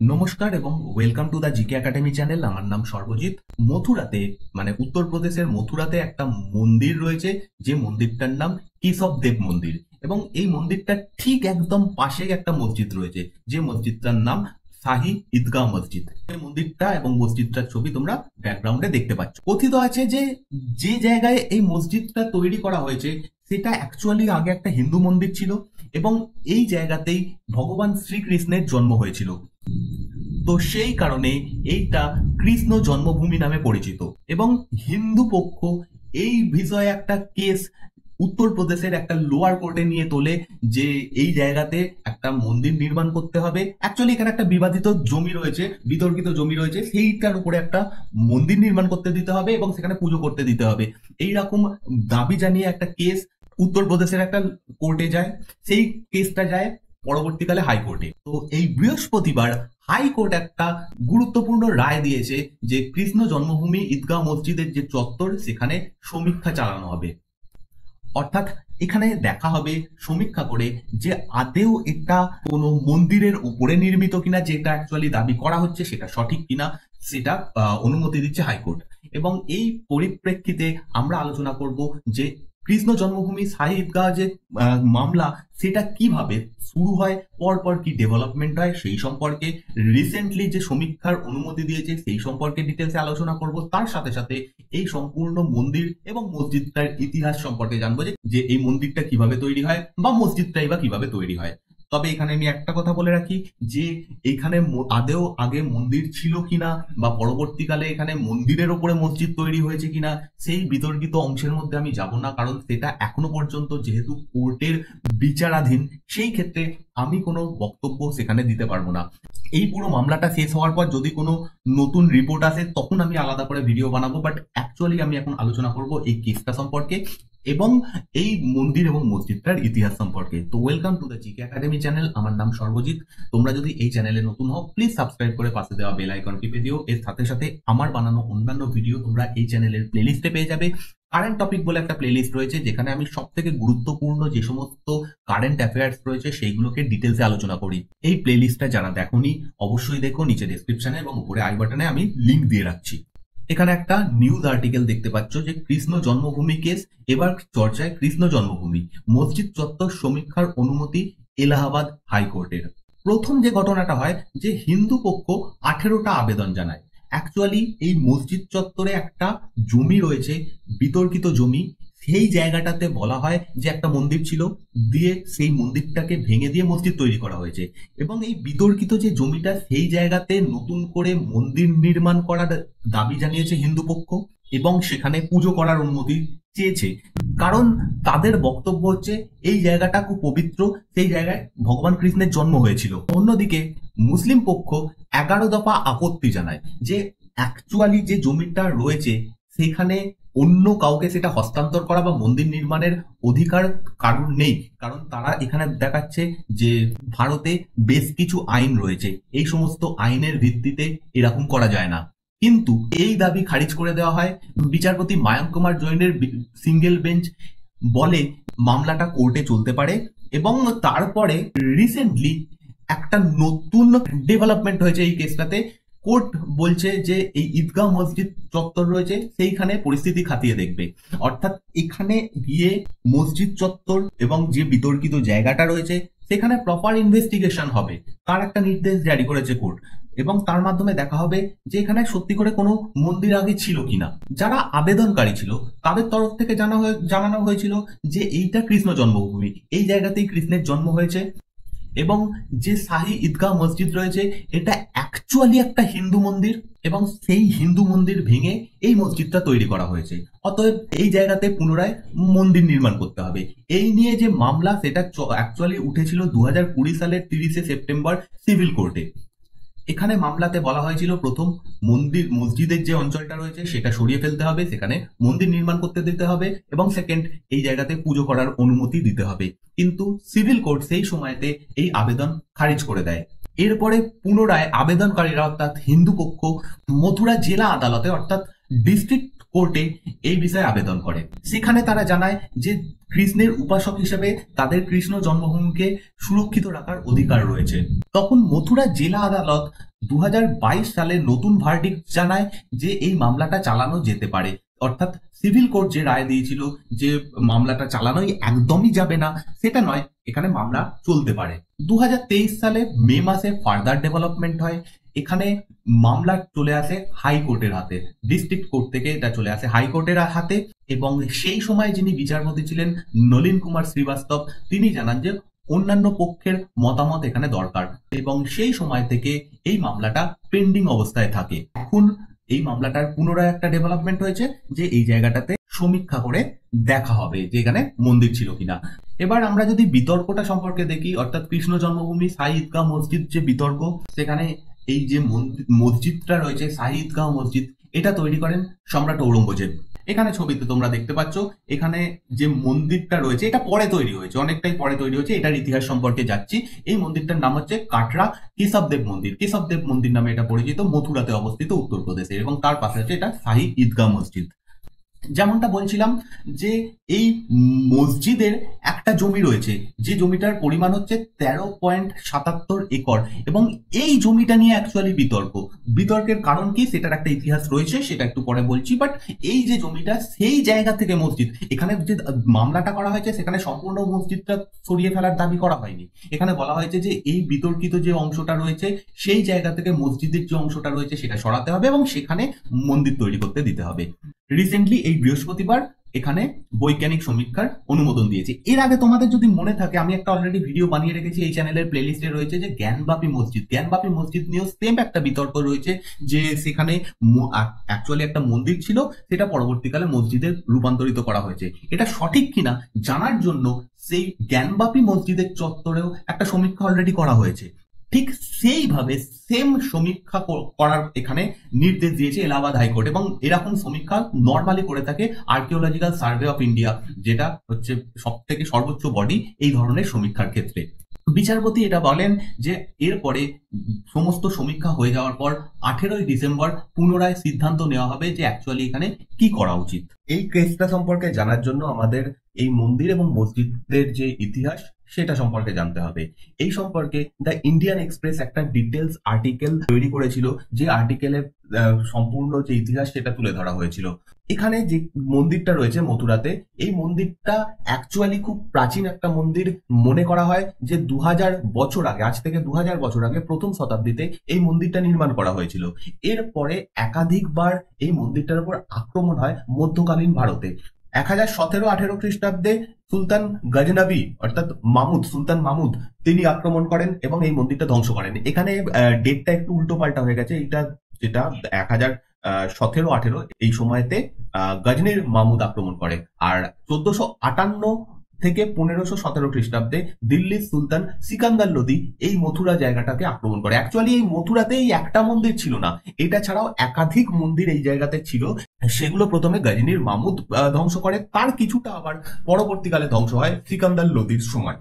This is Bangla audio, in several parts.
নমস্কার এবং welcome to the GK academy channel. আমার নাম সর্বজিৎ। মথুরাতে মানে উত্তরপ্রদেশের মথুরাতে একটা মন্দির রয়েছে, যে মন্দিরটার নাম কেশবদেব মন্দির। এবং এই মন্দিরটা ঠিক একদম পাশেই একটা মসজিদ রয়েছে, যে মসজিদটার নাম শাহী ঈদগাহ মসজিদ। এই মন্দিরটা এবং মসজিদটার ছবি তোমরা ব্যাকগ্রাউন্ডে দেখতে পাচ্ছ। কথিত আছে যে যে জায়গায় এই মসজিদটা তৈরি করা হয়েছে সেটা অ্যাকচুয়ালি আগে একটা হিন্দু মন্দির ছিল, এবং এই জায়গাতেই ভগবান শ্রীকৃষ্ণের জন্ম হয়েছিল। তো সেই কারণে এইটা কৃষ্ণ জন্মভূমি নামে পরিচিত। এবং হিন্দু পক্ষ এই বিষয়ে একটা কেস উত্তরপ্রদেশের একটা লোয়ার কোর্টে নিয়ে তোলে, যে এই জায়গাতে একটা মন্দির নির্মাণ করতে হবে। অ্যাকচুয়ালি এখানে একটা বিবাদিত জমি রয়েছে, বিতর্কিত জমি রয়েছে, সেইটার উপরে একটা মন্দির নির্মাণ করতে দিতে হবে এবং সেখানে পুজো করতে দিতে হবে। এইরকম দাবি জানিয়ে একটা কেস উত্তরপ্রদেশের একটা কোর্টে যায়। সেই কেসটা যায় পরবর্তীকালে হাইকোর্টে। তো এই বৃহস্পতিবার হাইকোর্ট একটা গুরুত্বপূর্ণ রায় দিয়েছে যে কৃষ্ণ জন্মভূমি ঈদগাহ মসজিদের যে চত্বর, সেখানে সমীক্ষা চালানো হবে। অর্থাৎ এখানে দেখা হবে সমীক্ষা করে যে আদেও এটা কোনো মন্দিরের উপরে নির্মিত কিনা, যেটা অ্যাকচুয়ালি দাবি করা হচ্ছে সেটা সঠিক কিনা, সেটা অনুমতি দিচ্ছে হাইকোর্ট। এবং এই পরিপ্রেক্ষিতে আমরা আলোচনা করব যে কৃষ্ণ জন্মভূমি শাহী ঈদগাহ যে মামলা, সেটা কিভাবে শুরু হয়, পরপর কি ডেভেলপমেন্ট হয় সেই সম্পর্কে, রিসেন্টলি যে সমীক্ষার অনুমতি দিয়েছে সেই সম্পর্কে ডিটেলসে আলোচনা করব। তার সাথে সাথে এই সম্পূর্ণ মন্দির এবং মসজিদটার ইতিহাস সম্পর্কে জানবো, যে এই মন্দিরটা কিভাবে তৈরি হয় বা মসজিদটাই বা কিভাবে তৈরি হয়। তবে এখানে আমি একটা কথা বলে রাখি, যে এখানে আদেও আগে মন্দির ছিল কিনা বা পরবর্তীকালে এখানে মন্দিরের ওপরে মসজিদ তৈরি হয়েছে কিনা, সেই বিতর্কিত অংশের মধ্যে আমি যাব না, কারণ সেটা এখনো পর্যন্ত যেহেতু কোর্টের বিচারাধীন, সেই ক্ষেত্রে আমি কোনো বক্তব্য সেখানে দিতে পারবো না। এই পুরো মামলাটা শেষ হওয়ার পর যদি কোনো নতুন রিপোর্ট আসে তখন আমি আলাদা করে ভিডিও বানাবো, বাট অ্যাকচুয়ালি আমি এখন আলোচনা করব এই কেসটা সম্পর্কে এবং এই মন্দির এবং মসজিদটার ইতিহাস সম্পর্কে। তো welcome to the GK academy channel. আমার নাম সর্বজিৎ। তোমরা যদি এই চ্যানেলে নতুন হও, প্লিজ সাবস্ক্রাইব করে পাশে দেওয়া বেল আইকন টিপে দিও। এর সাথে সাথে আমার বানানো অন্যান্য ভিডিও তোমরা এই চ্যানেলের প্লেলিস্টে পেয়ে যাবে। কারেন্ট টপিক বলে একটা প্লেলিস্ট রয়েছে, যেখানে আমি সব থেকে গুরুত্বপূর্ণ যে সমস্ত কারেন্ট অ্যাফেয়ার্স রয়েছে সেইগুলোকে ডিটেলসে আলোচনা করি। এই প্লেলিস্টটা যারা দেখোনি অবশ্যই দেখো, নিচে ডেসক্রিপশনে এবং উপরে আই বাটনে আমি লিংক দিয়ে রাখছি। এখানে একটা নিউজ আর্টিকেল দেখতে পাচ্ছ, যে কৃষ্ণ জন্মভূমি কেস এবার চর্চায়, কৃষ্ণ জন্মভূমি মসজিদ চত্বর সমীক্ষার অনুমতি এলাহাবাদ হাইকোর্টের। প্রথম যে ঘটনাটা হয়, যে হিন্দু পক্ষ 18টা আবেদন জানায়। অ্যাকচুয়ালি এই মসজিদ চত্বরে একটা জমি রয়েছে, বিতর্কিত জমি। সেই জায়গাটাতে বলা হয় যে একটা মন্দির ছিল, দিয়ে সেই মন্দিরটাকে ভেঙে দিয়ে মসজিদ তৈরি করা হয়েছে। এবং এই বিতর্কিত যে জমিটা, সেই জায়গাতে নতুন করে মন্দির নির্মাণ করার দাবি জানিয়েছে হিন্দু পক্ষ, এবং সেখানে পুজো করার অনুমতি চেয়েছে। কারণ তাদের বক্তব্য হচ্ছে এই জায়গাটা খুব পবিত্র, সেই জায়গায় ভগবান কৃষ্ণের জন্ম হয়েছিল। অন্যদিকে মুসলিম পক্ষ 11 দফা আপত্তি জানায়, যে অ্যাকচুয়ালি যে জমিটা রয়েছে সেখানে অন্য কাউকে সেটা হস্তান্তর করা বা মন্দির নির্মাণের অধিকার কারণ নেই। কারণ তারা এখানে দেখাচ্ছে যে ভারতে বেশ কিছু আইন রয়েছে, এই সমস্ত আইনের ভিত্তিতে এরকম করা যায় না। কিন্তু এই দাবি খারিজ করে দেওয়া হয়। বিচারপতি মায়াঙ্ক কুমার জৈনের সিঙ্গেল বেঞ্চ বলে মামলাটা কোর্টে চলতে পারে। এবং তারপরে রিসেন্টলি একটা নতুন ডেভেলপমেন্ট হয়েছে এই কেসটাতে। কোর্ট বলছে যে এই ঈদগাহ মসজিদ চত্বর রয়েছে, সেইখানে পরিস্থিতি খাতিয়ে দেখবে। অর্থাৎ এখানে গিয়ে মসজিদ চত্বর এবং যে বিতর্কিত জায়গাটা রয়েছে সেখানে প্রপার ইনভেস্টিগেশন হবে, তার একটা নির্দেশ জারি করেছে কোর্ট। এবং তার মাধ্যমে দেখা হবে যে এখানে সত্যি করে কোনো মন্দির আগে ছিল কিনা। যারা আবেদনকারী ছিল তাদের তরফ থেকে জানানো হয়েছিল যে এইটা কৃষ্ণ জন্মভূমি, এই জায়গাতেই কৃষ্ণের জন্ম হয়েছে। এবং যে শাহী ঈদগাহ মসজিদ রয়েছে এটা অ্যাকচুয়ালি একটা হিন্দু মন্দির, এবং সেই হিন্দু মন্দির ভেঙে এই মসজিদটা তৈরি করা হয়েছে। অতএব এই জায়গাতে পুনরায় মন্দির নির্মাণ করতে হবে। এই নিয়ে যে মামলা, সেটা অ্যাকচুয়ালি উঠেছিল 2020 সালের 30শে সেপ্টেম্বর সিভিল কোর্টে। এখানে মামলাতে বলা হয়েছিল প্রথম মসজিদের যে অঞ্চলটা রয়েছে সেটা সরিয়ে ফেলতে হবে, সেখানে মন্দির নির্মাণ করতে দিতে হবে, এবং সেকেন্ড এই জায়গাতে পুজো করার অনুমতি দিতে হবে। কিন্তু সিভিল কোর্ট সেই সময়তে এই আবেদন খারিজ করে দেয়। এরপরে পুনরায় আবেদনকারীরা অর্থাৎ হিন্দু পক্ষ মথুরা জেলা আদালতে অর্থাৎ ডিস্ট্রিক্ট কোর্টে এই বিষয়ে আবেদন করে। সেখানে তারা জানায় যে কৃষ্ণের উপাসক হিসেবে তাদের কৃষ্ণ জন্মভূমিকে সুরক্ষিত রাখার অধিকার রয়েছে। তখন মথুরা জেলা আদালত 2022 সালে নতুন ভার্ডিক্ট জানায় যে এই মামলাটা চালানো যেতে পারে। অর্থাৎ সিভিল কোর্ট যে রায় দিয়েছিল যে মামলাটা চালানোই একদমই যাবে না, সেটা নয়, এখানে মামলা চলতে পারে। 2023 সালে মে মাসে ফার্দার ডেভেলপমেন্ট হয়। এখানে মামলা চলে আসে হাইকোর্টের হাতে। ডিস্ট্রিক্ট কোর্ট থেকে এটা চলে আসে হাইকোর্টের হাতে, এবং সেই সময় যিনি বিচারপতি ছিলেন নলিন কুমার শ্রীবাস্তব, তিনি জানান যে অন্যান্য পক্ষের মতামত এখানে দরকার, এবং সেই সময় থেকে এই মামলাটা পেন্ডিং অবস্থায় থাকে। এখন এই মামলাটার পুনরায় একটা ডেভেলপমেন্ট হয়েছে যে এই জায়গাটাতে সমীক্ষা করে দেখা হবে যে এখানে মন্দির ছিল কিনা। এবার আমরা যদি বিতর্কটা সম্পর্কে দেখি, অর্থাৎ কৃষ্ণ জন্মভূমি শাহী ঈদগাহ মসজিদ যে বিতর্ক, সেখানে এই যে মসজিদটা রয়েছে শাহী ঈদগাহ মসজিদ, এটা তৈরি করেন সম্রাট ঔরঙ্গজেব। এখানে ছবিতে তোমরা দেখতে পাচ্ছ এখানে যে মন্দিরটা রয়েছে এটা পরে তৈরি হয়েছে, অনেকটাই পরে তৈরি হয়েছে। এটার ইতিহাস সম্পর্কে যাচ্ছি। এই মন্দিরটার নাম হচ্ছে কাটরা কেশবদেব মন্দির। কেশবদেব মন্দির নামে এটা পরিচিত, মথুরাতে অবস্থিত উত্তরপ্রদেশে, এবং তার পাশে আছে এটা শাহী ঈদগাহ মসজিদ। যেমনটা বলছিলাম যে এই মসজিদের একটা জমি রয়েছে, যে জমিটার পরিমাণ হচ্ছে 13.77 একর, এবং এই জমিটা নিয়ে অ্যাকচুয়ালি বিতর্কের কারণ কি সেটার একটা ইতিহাস রয়েছে, সেটা একটু পরে বলছি। বাট এই যে জমিটা, সেই জায়গা থেকে মসজিদ, এখানে যে মামলাটা করা হয়েছে সেখানে সম্পূর্ণ মসজিদটা সরিয়ে ফেলার দাবি করা হয়নি। এখানে বলা হয়েছে যে এই বিতর্কিত যে অংশটা রয়েছে সেই জায়গা থেকে মসজিদের যে অংশটা রয়েছে সেটা সরাতে হবে এবং সেখানে মন্দির তৈরি করতে দিতে হবে। রিসেন্টলি এই বৃহস্পতিবার এখানে বৈজ্ঞানিক সমীক্ষার অনুমোদন দিয়েছে। এর আগে তোমাদের যদি মনে থাকে, আমি একটা অলরেডি ভিডিও বানিয়ে রেখেছি, এই চ্যানেলের প্লেলিস্টে রয়েছে, যে জ্ঞানবাপী মসজিদ। জ্ঞানবাপী মসজিদ নিয়েও সেম একটা বিতর্ক রয়েছে, যে সেখানে অ্যাকচুয়ালি একটা মন্দির ছিল, সেটা পরবর্তীকালে মসজিদে রূপান্তরিত করা হয়েছে। এটা সঠিক কিনা জানার জন্য সেই জ্ঞানবাপী মসজিদের চত্বরেও একটা সমীক্ষা অলরেডি করা হয়েছে। ঠিক সেইভাবে সেম সমীক্ষা করার এখানে নির্দেশ দিয়েছে এলাহাবাদ হাইকোর্ট, এবং এরকম সমীক্ষা নর্মালি করে থাকে আর্কিওলজিক্যাল সার্ভে অফ ইন্ডিয়া, যেটা হচ্ছে সব থেকে সর্বোচ্চ বডি এই ধরনের সমীক্ষার ক্ষেত্রে। বিচারপতি এটা বলেন যে এরপরে সমস্ত সমীক্ষা হয়ে যাওয়ার পর 18ই ডিসেম্বর পুনরায় সিদ্ধান্ত নেওয়া হবে যে অ্যাকচুয়ালি এখানে কি করা উচিত। এই কেসটা সম্পর্কে জানার জন্য আমাদের এই মন্দির এবং মসজিদের যে ইতিহাস সেটা সম্পর্কে জানতে হবে। এই সম্পর্কে দ্য ইন্ডিয়ান এক্সপ্রেস একটা ডিটেলস আর্টিকেল তৈরি করেছিল, যে আর্টিকেলের সম্পূর্ণ যে ইতিহাস সেটা তুলে ধরা হয়েছিল। এখানে যে মন্দিরটা রয়েছে মথুরাতে, এই মন্দিরটা অ্যাকচুয়ালি খুব প্রাচীন একটা মন্দির। মনে করা হয় যে 2000 বছর আগে, আজ থেকে 2000 বছর আগে, প্রথম শতাব্দীতে এই মন্দিরটা নির্মাণ করা হয়েছিল। এরপরে একাধিকবার এই মন্দিরটার উপর আক্রমণ হয় মধ্যকালীন ভারতে। 1017-18 খ্রিস্টাব্দে সুলতান গজনবী অর্থাৎ সুলতান মাহমুদ তিনি আক্রমণ করেন এবং এই মন্দিরটা ধ্বংস করেন। এখানে ডেটটা একটু উল্টো পাল্টা হয়ে গেছে, এটা যেটা 1017-18 এই সময়তে গজনীর মাহমুদ আক্রমণ করে, আর 1458 থেকে 1517 খ্রিস্টাব্দে দিল্লির সুলতান সিকান্দার লোদি এই মথুরা জায়গাটাকে আক্রমণ করে। অ্যাকচুয়ালি এই মথুরাতে এই একটা মন্দির ছিল না, এটা ছাড়াও একাধিক মন্দির এই জায়গাতে ছিল। সেগুলো প্রথমে গজনীর মাহমুদ ধ্বংস করে, তার কিছুটা আবার পরবর্তীকালে ধ্বংস হয় সিকান্দার লোদির সময়।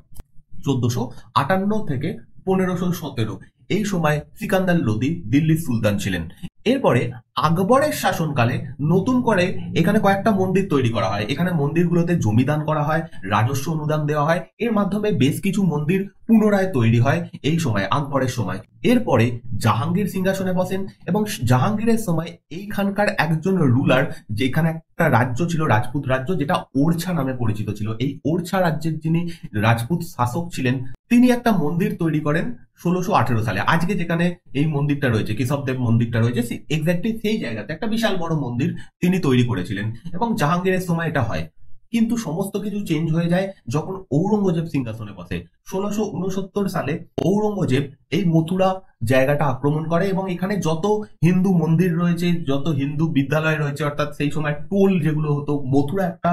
1458 থেকে 1517 এই সময় সিকান্দার লোদি দিল্লির সুলতান ছিলেন। এরপরে আকবরের শাসনকালে নতুন করে এখানে কয়েকটা মন্দির তৈরি করা হয়। এখানে মন্দিরগুলোতে জমিদান করা হয়, রাজস্ব অনুদান দেওয়া হয়। এর মাধ্যমে বেশ কিছু মন্দির পুনরায় তৈরি হয় এই সময়, আকবরের সময়। এরপরে জাহাঙ্গীর সিংহাসনে বসেন, এবং জাহাঙ্গীরের সময় এইখানকার একজন রুলার, যেখানে একটা রাজ্য ছিল রাজপুত রাজ্য, যেটা ওরছা নামে পরিচিত ছিল, এই ওরছা রাজ্যের যিনি রাজপুত শাসক ছিলেন, তিনি একটা মন্দির তৈরি করেন 1618 সালে। আজকে যেখানে এই মন্দিরটা রয়েছে, কেশবদেব মন্দিরটা রয়েছে, এক্স্যাক্টলি সেই জায়গাতে একটা বিশাল বড় মন্দির তিনি তৈরি করেছিলেন, এবং জাহাঙ্গীরের সময় এটা হয়। কিন্তু সমস্ত কিছু চেঞ্জ হয়ে যায় যখন ঔরঙ্গজেব সিংহাসনে বসে। 1669 সালে ঔরঙ্গজেব এই মথুরা জায়গাটা আক্রমণ করে, এবং এখানে যত হিন্দু মন্দির রয়েছে, যত হিন্দু বিদ্যালয় রয়েছে, অর্থাৎ সেই সময় টোল যেগুলো হতো, মথুরা একটা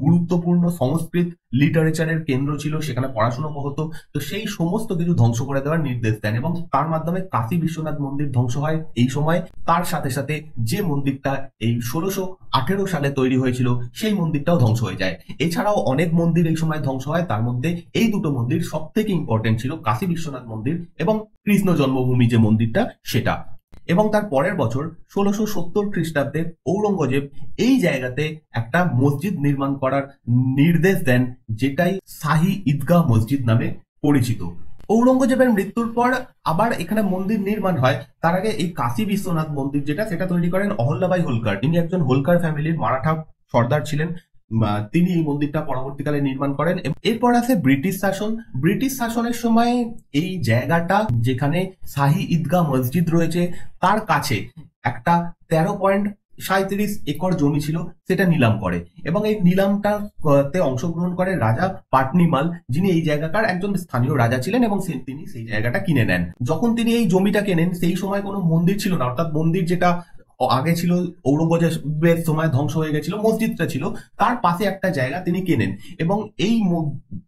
গুরুত্বপূর্ণ সংস্কৃত লিটারেচারের কেন্দ্র ছিল, সেখানে পড়াশোনা হতো, তো সেই সমস্ত কিছু ধ্বংস করে দেওয়ার নির্দেশ দেন, এবং তার মাধ্যমে কাশী বিশ্বনাথ মন্দির ধ্বংস হয় এই সময়। তার সাথে সাথে যে মন্দিরটা এই 1618 সালে তৈরি হয়েছিল সেই মন্দিরটাও ধ্বংস হয়ে যায়। এছাড়াও অনেক মন্দির এই সময় ধ্বংস হয়, তার মধ্যে এই দুটো মন্দির সব থেকে ইম্পর্টেন্ট ছিল, কাশী বিশ্বনাথ মন্দির এবং কৃষ্ণ জন্মভূমি যে মন্দিরটা সেটা। এবং তার পরের বছর 1670 খ্রিস্টাব্দে ঔরঙ্গজেব এই জায়গাতে একটা মসজিদ নির্মাণ করার নির্দেশ দেন, যেটাই শাহী ঈদগাহ মসজিদ নামে পরিচিত। ঔরঙ্গজেবের মৃত্যুর পর আবার এখানে মন্দির নির্মাণ হয়। তার আগে এই কাশী বিশ্বনাথ মন্দির যেটা, সেটা তৈরি করেন অহল্যাবাই হোলকার। ইনি একজন হোলকার ফ্যামিলির মারাঠা সর্দার ছিলেন। তিনি এই মন্দিরটা পরবর্তীকালে নির্মাণ করেন। এরপর আসে ব্রিটিশ শাসন। ব্রিটিশ শাসনের সময় এই জায়গাটা, যেখানে শাহী ঈদগাহ মসজিদ রয়েছে, তার কাছে একটা 13.37 একর জমি ছিল, সেটা নিলাম করে। এবং এই নিলামটাতে অংশগ্রহণ করে রাজা পাটনিমাল, যিনি এই জায়গাকার একজন স্থানীয় রাজা ছিলেন, এবং তিনি সেই জায়গাটা কিনে নেন। যখন তিনি এই জমিটা কেনেন, সেই সময় কোনো মন্দির ছিল না, অর্থাৎ মন্দির যেটা আগে ছিল ঔরঙ্গজেবের সময় ধ্বংস হয়ে গেছিল, মসজিদটা ছিল, তার পাশে একটা জায়গা তিনি কেনেন। এবং এই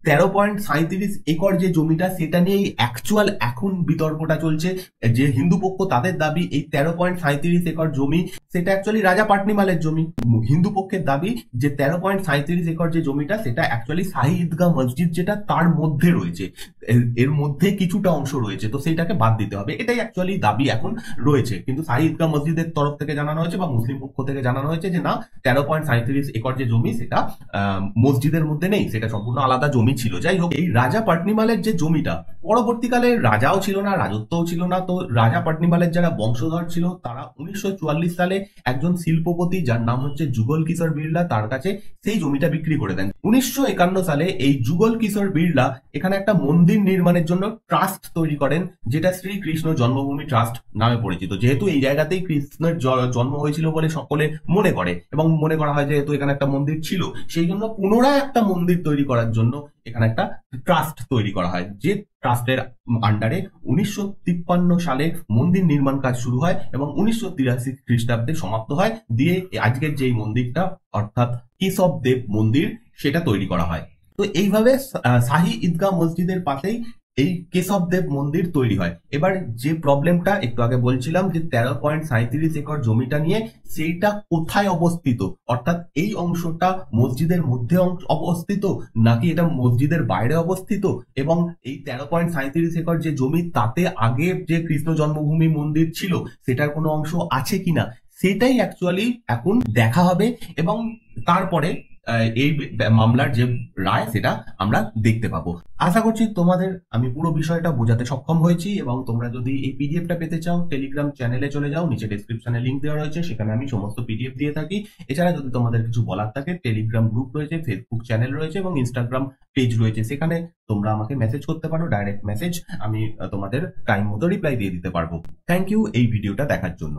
13.37 একর যে জমিটা, সেটা নিয়ে অ্যাকচুয়াল এখন বিতর্কটা চলছে। যে হিন্দু পক্ষ, তাদের দাবি এই 13.37 একর জমি সেটা অ্যাকচুয়ালি রাজা পাটনিমালের জমি। হিন্দু পক্ষের দাবি যে 13.37 একর যে জমিটা, সেটা অ্যাকচুয়ালি শাহী ঈদগাহ মসজিদ যেটা, তার মধ্যে রয়েছে, এর মধ্যে কিছুটা অংশ রয়েছে, তো সেইটাকে বাদ দিতে হবে। এটাই অ্যাকচুয়ালি দাবি এখন রয়েছে। কিন্তু শাহী ঈদগাহ মসজিদের তরফ থেকে জানানো হয়েছে বা মুসলিম পক্ষ থেকে জানানো হয়েছে যে না, 13.37 একর যে জমি, সেটা মসজিদের মধ্যে নেই, সেটা সম্পূর্ণ আলাদা জমি ছিল। যাই হোক, এই রাজা পাটনিমালের যে জমিটা, পরবর্তীকালে রাজাও ছিল না, রাজত্বও ছিল না, তো রাজা পাটনিমালের যারা বংশধর ছিল, তারা 1944 সালে একজন শিল্পপতি, যার নাম হচ্ছে যুগল কিশোর বিড়লা, তার কাছে সেই জমিটা বিক্রি করে দেন। 1951 সালে এই যুগল কিশোর বিড়লা এখানে একটা মন্দির নির্মাণের জন্য ট্রাস্ট তৈরি করেন, যেটা শ্রীকৃষ্ণ জন্মভূমি ট্রাস্ট নামে পরিচিত। যেহেতু এই জায়গাতেই কৃষ্ণের জন্ম হয়েছিল বলে সকলে মনে করে, এবং মনে করা হয় যেহেতু এখানে একটা মন্দির ছিল, সেই জন্য পুনরায় একটা মন্দির তৈরি করার জন্য এখানে একটা ট্রাস্ট তৈরি করা হয়। যে ট্রাস্টের আন্ডারে 1953 সালে মন্দির নির্মাণ কাজ শুরু হয় এবং 1983 খ্রিস্টাব্দে সমাপ্ত হয়, দিয়ে আজকের যেই মন্দিরটা, অর্থাৎ কেশব দেব মন্দির, সেটা তৈরি করা হয়। তো এইভাবে শাহী ঈদগাহ মসজিদের পাশেই এই কেশব দেব মন্দির তৈরি হয়। এবার যে প্রবলেমটা একটু আগে বলছিলাম, যে 13.37 একর জমিটা নিয়ে, সেইটা কোথায় অবস্থিত, অর্থাৎ এই অংশটা মসজিদের মধ্যে অবস্থিত নাকি এটা মসজিদের বাইরে অবস্থিত, এবং এই 13.37 একর যে জমি, তাতে আগে যে কৃষ্ণ জন্মভূমি মন্দির ছিল, সেটার কোনো অংশ আছে কিনা, সেটাই অ্যাকচুয়ালি এখন দেখা হবে। এবং তারপরে এই মামলার যে রায়, সেটা আমরা দেখতে পাবো। আশা করছি তোমাদের আমি পুরো বিষয়টা বোঝাতে সক্ষম হয়েছি। এবং তোমরা যদি এই পিডিএফটা পেতে চাও, টেলিগ্রাম চ্যানেলে চলে যাও, নিচে ডেসক্রিপশনে লিংক দেওয়া রয়েছে, সেখানে আমি সমস্ত পিডিএফ দিয়ে থাকি। এছাড়া যদি তোমাদের কিছু বলার থাকে, টেলিগ্রাম গ্রুপ রয়েছে, ফেসবুক চ্যানেল রয়েছে এবং ইনস্টাগ্রাম পেজ রয়েছে, সেখানে তোমরা আমাকে মেসেজ করতে পারো, ডাইরেক্ট মেসেজ। আমি তোমাদের টাইম মতো রিপ্লাই দিয়ে দিতে পারবো। থ্যাংক ইউ এই ভিডিওটা দেখার জন্য।